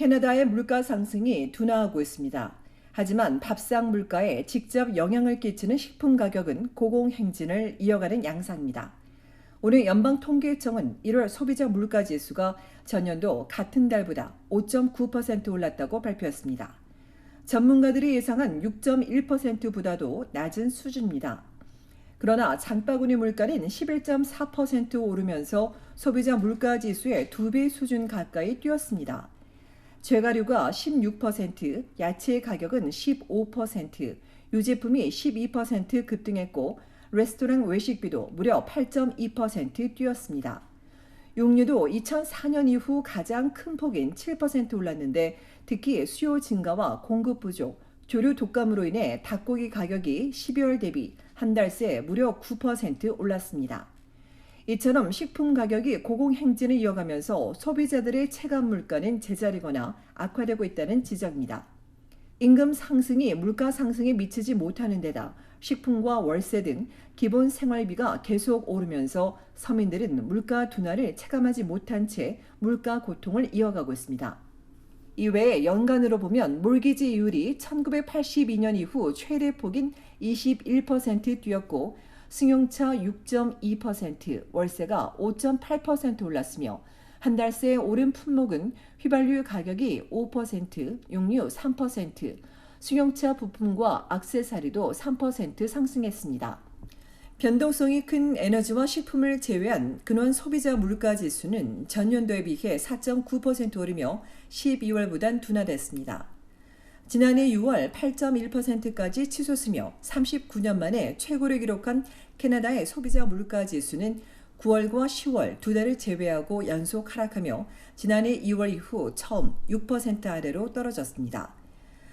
캐나다의 물가 상승이 둔화하고 있습니다. 하지만 밥상 물가에 직접 영향을 끼치는 식품 가격은 고공행진을 이어가는 양상입니다. 오늘 연방통계청은 1월 소비자 물가지수가 전년도 같은 달보다 5.9% 올랐다고 발표했습니다. 전문가들이 예상한 6.1%보다도 낮은 수준입니다. 그러나 장바구니 물가는 11.4% 오르면서 소비자 물가지수의 2배 수준 가까이 뛰었습니다. 쇠가루가 16%, 야채 가격은 15%, 유제품이 12% 급등했고 레스토랑 외식비도 무려 8.2% 뛰었습니다. 육류도 2004년 이후 가장 큰 폭인 7% 올랐는데 특히 수요 증가와 공급 부족, 조류 독감으로 인해 닭고기 가격이 12월 대비 한 달 새 무려 9% 올랐습니다. 이처럼 식품 가격이 고공행진을 이어가면서 소비자들의 체감 물가는 제자리거나 악화되고 있다는 지적입니다. 임금 상승이 물가 상승에 미치지 못하는 데다 식품과 월세 등 기본 생활비가 계속 오르면서 서민들은 물가 둔화를 체감하지 못한 채 물가 고통을 이어가고 있습니다. 이외에 연간으로 보면 몰기지 이율이 1982년 이후 최대 폭인 21% 뛰었고 승용차 6.2%, 월세가 5.8% 올랐으며 한 달 새 오른 품목은 휘발유 가격이 5%, 육류 3%, 승용차 부품과 액세서리도 3% 상승했습니다. 변동성이 큰 에너지와 식품을 제외한 근원 소비자 물가 지수는 전년도에 비해 4.9% 오르며 12월보단 둔화됐습니다. 지난해 6월 8.1%까지 치솟으며 39년 만에 최고를 기록한 캐나다의 소비자 물가 지수는 9월과 10월 두 달을 제외하고 연속 하락하며 지난해 2월 이후 처음 6% 아래로 떨어졌습니다.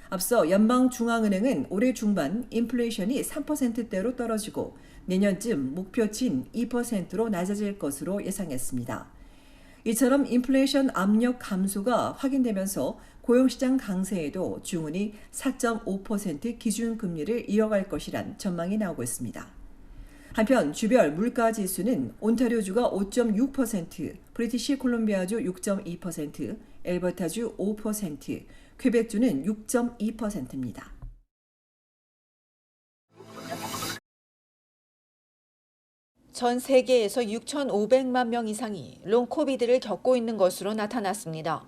앞서 연방중앙은행은 올해 중반 인플레이션이 3%대로 떨어지고 내년쯤 목표치인 2%로 낮아질 것으로 예상했습니다. 이처럼 인플레이션 압력 감소가 확인되면서 고용시장 강세에도 중은이 4.5% 기준금리를 이어갈 것이란 전망이 나오고 있습니다. 한편 주별 물가지수는 온타리오주가 5.6%, 브리티시 콜롬비아주 6.2%, 엘버타주 5%, 퀘벡주는 6.2%입니다. 전 세계에서 6,500만 명 이상이 롱코비드를 겪고 있는 것으로 나타났습니다.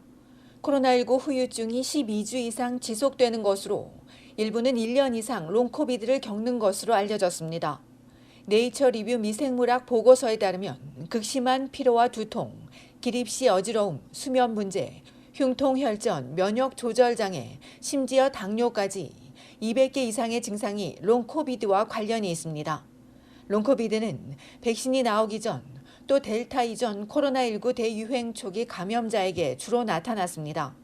코로나19 후유증이 12주 이상 지속되는 것으로 일부는 1년 이상 롱코비드를 겪는 것으로 알려졌습니다. 네이처 리뷰 미생물학 보고서에 따르면 극심한 피로와 두통, 기립시 어지러움, 수면 문제, 흉통 혈전, 면역 조절 장애, 심지어 당뇨까지 200개 이상의 증상이 롱코비드와 관련이 있습니다. 롱코비드는 백신이 나오기 전 또 델타 이전 코로나19 대유행 초기 감염자에게 주로 나타났습니다.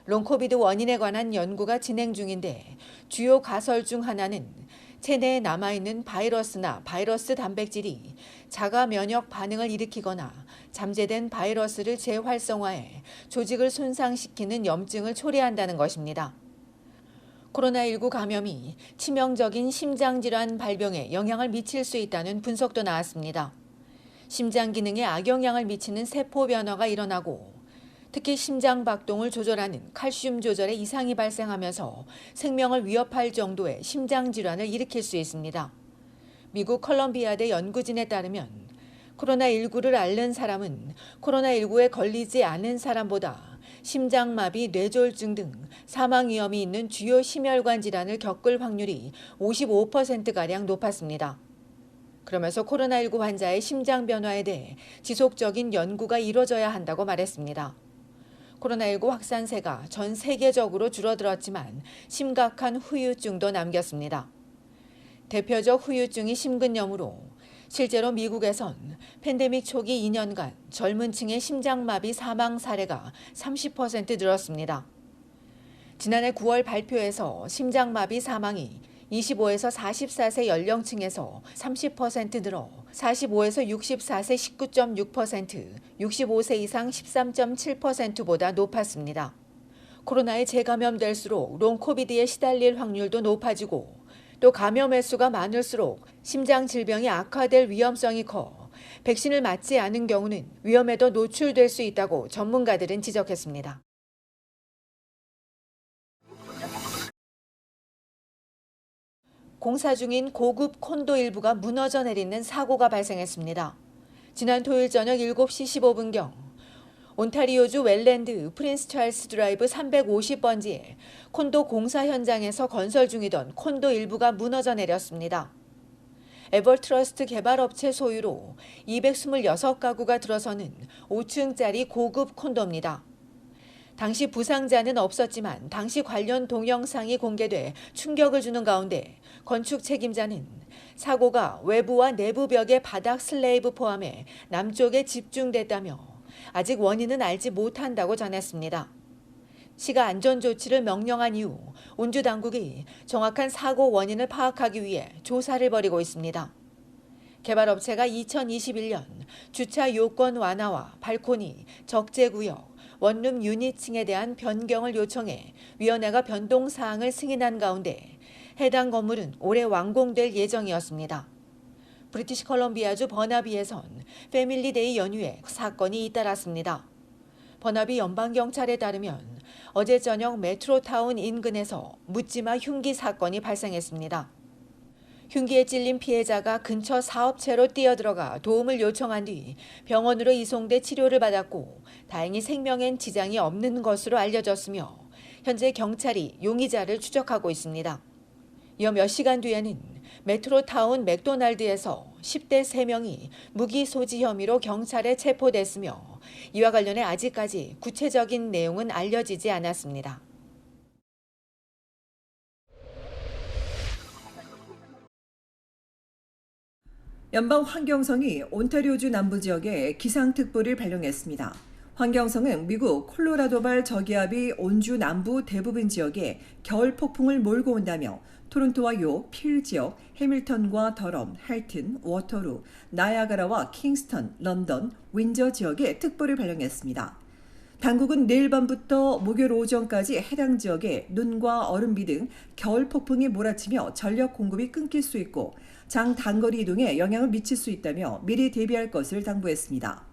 롱코비드 원인에 관한 연구가 진행 중인데 주요 가설 중 하나는 체내에 남아있는 바이러스나 바이러스 단백질이 자가 면역 반응을 일으키거나 잠재된 바이러스를 재활성화해 조직을 손상시키는 염증을 초래한다는 것입니다. 코로나19 감염이 치명적인 심장질환 발병에 영향을 미칠 수 있다는 분석도 나왔습니다. 심장 기능에 악영향을 미치는 세포 변화가 일어나고 특히 심장 박동을 조절하는 칼슘 조절에 이상이 발생하면서 생명을 위협할 정도의 심장 질환을 일으킬 수 있습니다. 미국 컬럼비아대 연구진에 따르면 코로나19를 앓는 사람은 코로나19에 걸리지 않은 사람보다 심장마비, 뇌졸중 등 사망 위험이 있는 주요 심혈관 질환을 겪을 확률이 55%가량 높았습니다. 그러면서 코로나19 환자의 심장 변화에 대해 지속적인 연구가 이뤄져야 한다고 말했습니다. 코로나19 확산세가 전 세계적으로 줄어들었지만 심각한 후유증도 남겼습니다. 대표적 후유증이 심근염으로 실제로 미국에선 팬데믹 초기 2년간 젊은 층의 심장마비 사망 사례가 30% 늘었습니다. 지난해 9월 발표에서 심장마비 사망이 25에서 44세 연령층에서 30% 늘어 45에서 64세 19.6%, 65세 이상 13.7%보다 높았습니다. 코로나에 재감염될수록 롱코비드에 시달릴 확률도 높아지고 또 감염 횟수가 많을수록 심장 질병이 악화될 위험성이 커 백신을 맞지 않은 경우는 위험에 더 노출될 수 있다고 전문가들은 지적했습니다. 공사 중인 고급 콘도 일부가 무너져 내리는 사고가 발생했습니다. 지난 토요일 저녁 7시 15분경 온타리오주 웰랜드 프린스 찰스 드라이브 350번지에 콘도 공사 현장에서 건설 중이던 콘도 일부가 무너져 내렸습니다. 에버트러스트 개발업체 소유로 226가구가 들어서는 5층짜리 고급 콘도입니다. 당시 부상자는 없었지만 당시 관련 동영상이 공개돼 충격을 주는 가운데 건축 책임자는 사고가 외부와 내부 벽의 바닥 슬레이브 포함해 남쪽에 집중됐다며 아직 원인은 알지 못한다고 전했습니다. 시가 안전조치를 명령한 이후 운주 당국이 정확한 사고 원인을 파악하기 위해 조사를 벌이고 있습니다. 개발업체가 2021년 주차 요건 완화와 발코니, 적재구역, 원룸 유니층에 대한 변경을 요청해 위원회가 변동 사항을 승인한 가운데 해당 건물은 올해 완공될 예정이었습니다. 브리티시 컬럼비아주 버나비에선 패밀리데이 연휴에 사건이 잇따랐습니다. 버나비 연방경찰에 따르면 어제 저녁 메트로타운 인근에서 묻지마 흉기 사건이 발생했습니다. 흉기에 찔린 피해자가 근처 사업체로 뛰어들어가 도움을 요청한 뒤 병원으로 이송돼 치료를 받았고 다행히 생명엔 지장이 없는 것으로 알려졌으며 현재 경찰이 용의자를 추적하고 있습니다. 이어 몇 시간 뒤에는 메트로타운 맥도날드에서 10대 3명이 무기 소지 혐의로 경찰에 체포됐으며 이와 관련해 아직까지 구체적인 내용은 알려지지 않았습니다. 연방환경성이 온타리오주 남부 지역에 기상특보를 발령했습니다. 환경성은 미국 콜로라도발 저기압이 온주 남부 대부분 지역에 겨울 폭풍을 몰고 온다며 토론토와 요, 필 지역, 해밀턴과 더럼, 할튼, 워터루, 나야가라와 킹스턴, 런던, 윈저 지역에 특보를 발령했습니다. 당국은 내일 밤부터 목요일 오전까지 해당 지역에 눈과 얼음비 등 겨울 폭풍이 몰아치며 전력 공급이 끊길 수 있고 장 단거리 이동에 영향을 미칠 수 있다며 미리 대비할 것을 당부했습니다.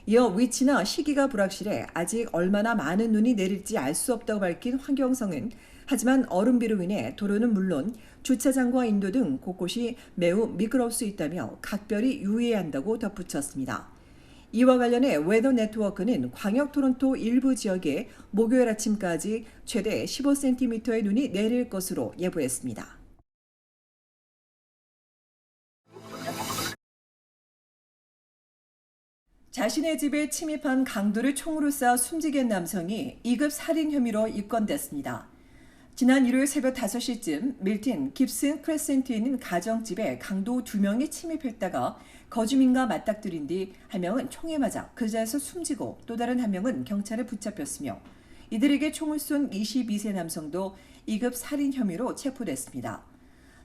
이어 위치나 시기가 불확실해 아직 얼마나 많은 눈이 내릴지 알 수 없다고 밝힌 환경성은 하지만 얼음비로 인해 도로는 물론 주차장과 인도 등 곳곳이 매우 미끄러울 수 있다며 각별히 유의해야 한다고 덧붙였습니다. 이와 관련해 웨더 네트워크는 광역 토론토 일부 지역에 목요일 아침까지 최대 15cm의 눈이 내릴 것으로 예보했습니다. 자신의 집에 침입한 강도를 총으로 쏴 숨지게 한 남성이 2급 살인 혐의로 입건됐습니다. 지난 일요일 새벽 5시쯤 밀튼 깁슨 크레센트에 있는 가정집에 강도 2명이 침입했다가 거주민과 맞닥뜨린 뒤 한 명은 총에 맞아 그 자리에서 숨지고 또 다른 한 명은 경찰에 붙잡혔으며 이들에게 총을 쏜 22세 남성도 2급 살인 혐의로 체포됐습니다.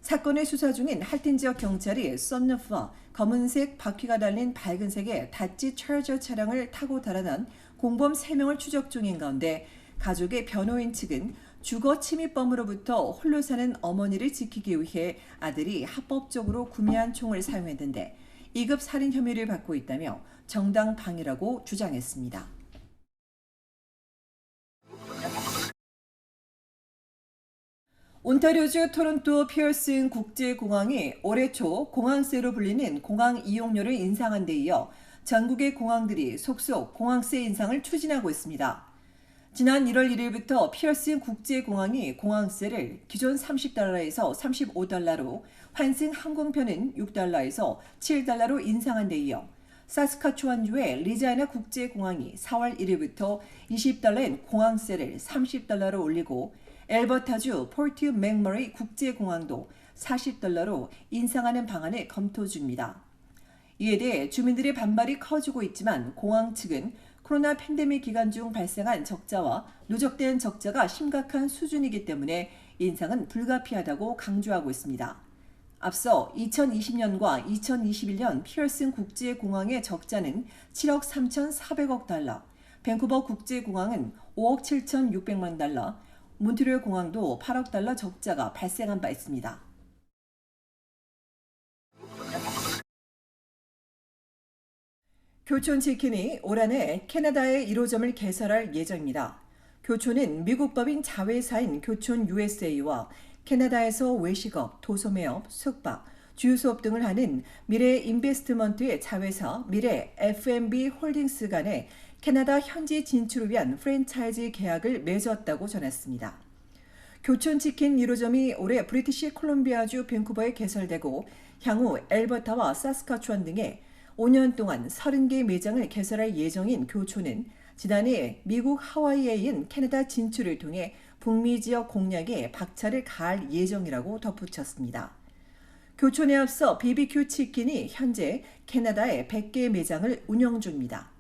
사건의 수사 중인 할튼 지역 경찰이 썬루프와 검은색 바퀴가 달린 밝은색의 다찌 차저 차량을 타고 달아난 공범 3명을 추적 중인 가운데 가족의 변호인 측은 주거 침입범으로부터 홀로 사는 어머니를 지키기 위해 아들이 합법적으로 구매한 총을 사용했는데 2급 살인 혐의를 받고 있다며 정당 방위라고 주장했습니다. 온타리오주 토론토 피어슨 국제공항이 올해 초 공항세로 불리는 공항 이용료를 인상한 데 이어 전국의 공항들이 속속 공항세 인상을 추진하고 있습니다. 지난 1월 1일부터 피어슨 국제공항이 공항세를 기존 $30에서 $35로 환승 항공편은 $6에서 $7로 인상한 데 이어 사스카추완주의 리자이나 국제공항이 4월 1일부터 $20인 공항세를 $30로 올리고 엘버타주 포트 맥머리 국제공항도 $40로 인상하는 방안을 검토 중입니다. 이에 대해 주민들의 반발이 커지고 있지만 공항 측은 코로나 팬데믹 기간 중 발생한 적자와 누적된 적자가 심각한 수준이기 때문에 인상은 불가피하다고 강조하고 있습니다. 앞서 2020년과 2021년 피어슨 국제공항의 적자는 7억 3,400억 달러, 밴쿠버 국제공항은 5억 7,600만 달러, 몬트리올 공항도 8억 달러 적자가 발생한 바 있습니다. 교촌 치킨이 올 한해 캐나다에 1호점을 개설할 예정입니다. 교촌은 미국 법인 자회사인 교촌 USA와 캐나다에서 외식업, 도소매업, 숙박, 주유소업 등을 하는 미래 인베스트먼트의 자회사 미래 F&B 홀딩스 간의 캐나다 현지 진출을 위한 프랜차이즈 계약을 맺었다고 전했습니다. 교촌치킨 1호점이 올해 브리티시 콜롬비아주 밴쿠버에 개설되고 향후 엘버타와 사스카추안 등에 5년 동안 30개 매장을 개설할 예정인 교촌은 지난해 미국 하와이에 이은 캐나다 진출을 통해 북미 지역 공략에 박차를 가할 예정이라고 덧붙였습니다. 교촌에 앞서 BBQ 치킨이 현재 캐나다에 100개 매장을 운영 중입니다.